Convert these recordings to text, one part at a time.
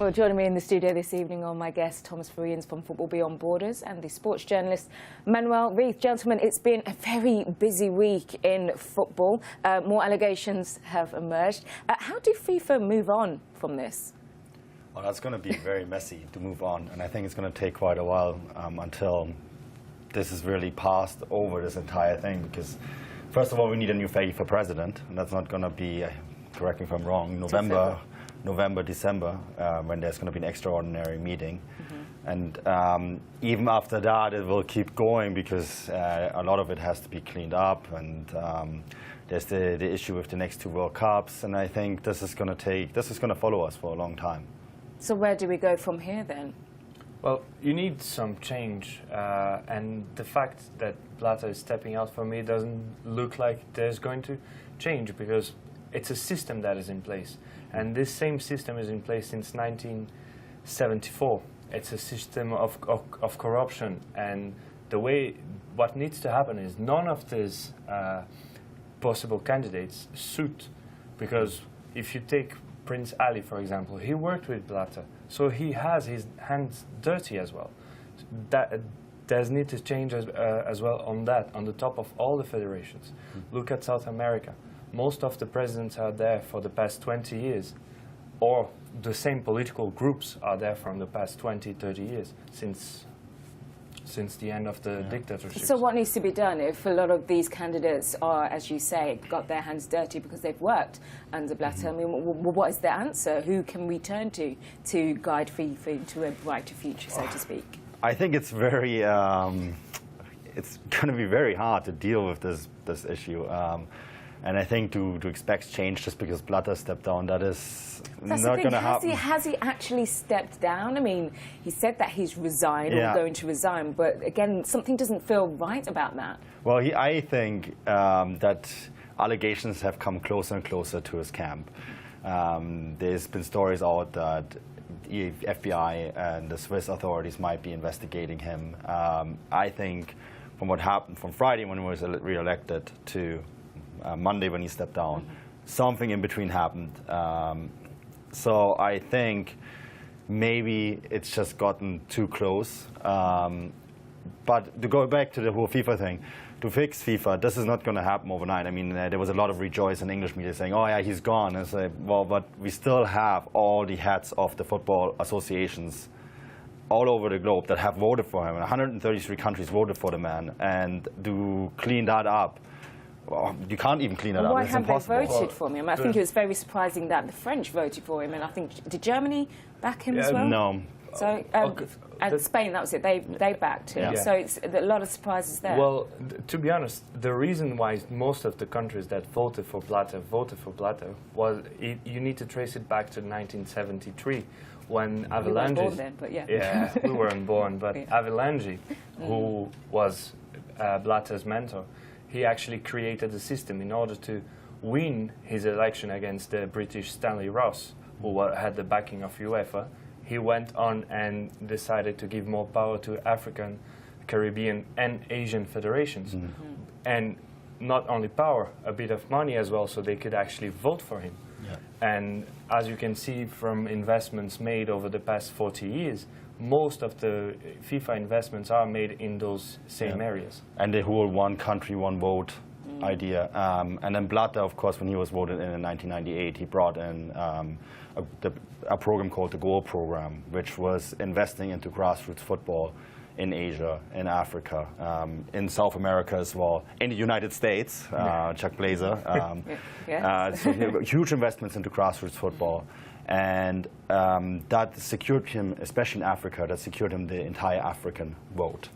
Well, joining me in the studio this evening are my guest, Thomas Farines from Football Beyond Borders, and the sports journalist, Manuel Veth. Gentlemen, it's been a very busy week in football. More allegations have emerged. How do FIFA move on from this? Well, that's going to be very messy to move on, and I think it's going to take quite a while until this is really passed over, this entire thing, because first of all, we need a new FIFA president, and that's not going to be, correct me if I'm wrong, November, December, when there's going to be an extraordinary meeting. And even after that, it will keep going because a lot of it has to be cleaned up, and there's the issue with the next two World Cups, and I think this is going to follow us for a long time. So where do we go from here then? Well, you need some change, and the fact that Blatter is stepping out for me doesn't look like there's going to change, because it's a system that is in place. And this same system is in place since 1974. It's a system of corruption, and what needs to happen is none of these possible candidates suit, because if you take Prince Ali, for example, he worked with Blatter, so he has his hands dirty as well. There's need to change as well on that, on the top of all the federations. Look at South America. Most of the presidents are there for the past 20 years, or the same political groups are there from the past 20, 30 years, since the end of the dictatorship. So what needs to be done if a lot of these candidates are, as you say, got their hands dirty because they've worked under Blatter? I mean, what is the answer? Who can we turn to guide FIFA into a brighter future, so to speak? I think it's very, it's going to be very hard to deal with this issue. And I think to expect change just because Blatter stepped down, that's not going to happen. Has he actually stepped down? I mean, he said that he's resigned or going to resign, but again, something doesn't feel right about that. Well, I think that allegations have come closer and closer to his camp. There's been stories out that the FBI and the Swiss authorities might be investigating him. I think from what happened from Friday when he was re-elected to Monday when he stepped down, something in between happened. So I think maybe it's just gotten too close. But to go back to the whole FIFA thing, to fix FIFA, this is not going to happen overnight. I mean, there was a lot of rejoice in English media saying, oh yeah, he's gone. And I say, well, but we still have all the heads of the football associations all over the globe that have voted for him. 133 countries voted for the man, and to clean that up, well, you can't even clean it up. Why it's have impossible. they voted for him? I mean, I think it was very surprising that the French voted for him, and I think, did Germany back him as well? No. So, and Spain, that was it. They backed him. So it's a lot of surprises there. Well, to be honest, the reason why most of the countries that voted for Blatter was you need to trace it back to 1973 when Avalanche. We weren't born then, but yeah. Yeah, we weren't born, but Avalanche, who was Blatter's mentor, he actually created a system in order to win his election against the British Stanley Ross, who had the backing of UEFA. He went on and decided to give more power to African, Caribbean, and Asian federations. And not only power, a bit of money as well, so they could actually vote for him. And as you can see from investments made over the past 40 years, most of the FIFA investments are made in those same areas. And the whole one country, one vote idea. And then Blatter, of course, when he was voted in 1998, he brought in a program called the Goal Program, which was investing into grassroots football in Asia, in Africa, in South America as well, in the United States, Chuck Blazer. So huge investments into grassroots football. And that secured him, especially in Africa, that secured him the entire African vote.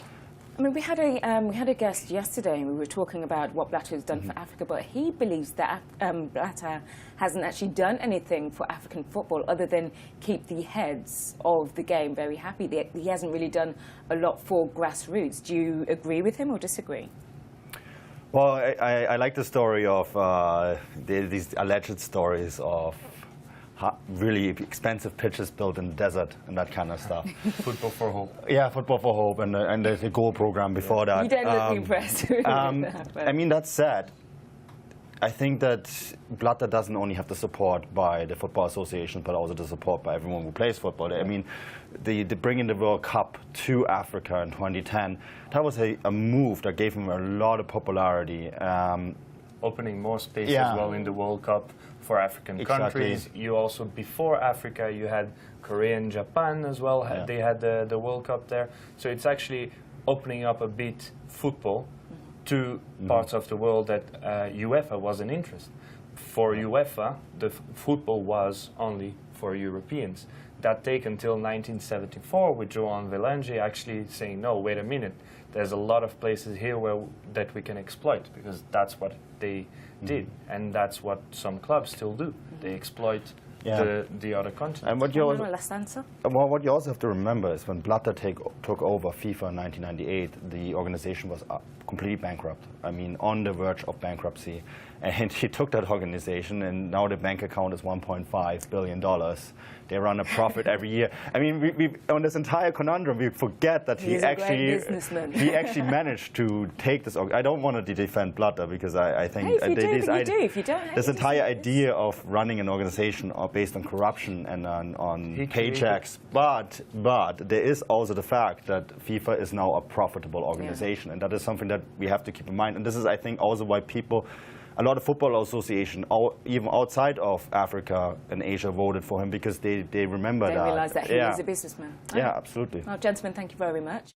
I mean, we had a guest yesterday, and we were talking about what Blatter has done for Africa, but he believes that Blatter hasn't actually done anything for African football other than keep the heads of the game very happy. He hasn't really done a lot for grassroots. Do you agree with him or disagree? Well, I like the story of these alleged stories of really expensive pitches built in the desert and that kind of stuff. Football for Hope. Yeah, Football for Hope, and the Goal Program before that. You don't look impressed. I mean, that said, I think that Blatter doesn't only have the support by the Football Association, but also the support by everyone who plays football. I mean, the bringing the World Cup to Africa in 2010, that was a move that gave him a lot of popularity. Opening more space as well in the World Cup for African countries. You also, before Africa, you had Korea and Japan as well. Yeah. They had the World Cup there. So it's actually opening up a bit football to parts of the world that UEFA wasn't interested. For UEFA, the football was only for Europeans. That take until 1974 with Joan Velange actually saying, no, wait a minute, there's a lot of places here that we can exploit, because that's what they did, and that's what some clubs still do. They exploit the other continents. And what you also, last answer? well, what you also have to remember is when Blatter took over FIFA in 1998, the organization was completely bankrupt. I mean, on the verge of bankruptcy. And he took that organization, and now the bank account is $1.5 billion. They run a profit every year. I mean, we on this entire conundrum, we forget that he actually managed to take this. I don't want to defend Blatter, because I think this entire idea of running an organization based on corruption and on paychecks. But there is also the fact that FIFA is now a profitable organization, and that is something that we have to keep in mind. And this is, I think, also why a lot of football associations, even outside of Africa and Asia, voted for him, because they remember that. They realise that he is a businessman. Yeah, absolutely. Well, gentlemen, thank you very much.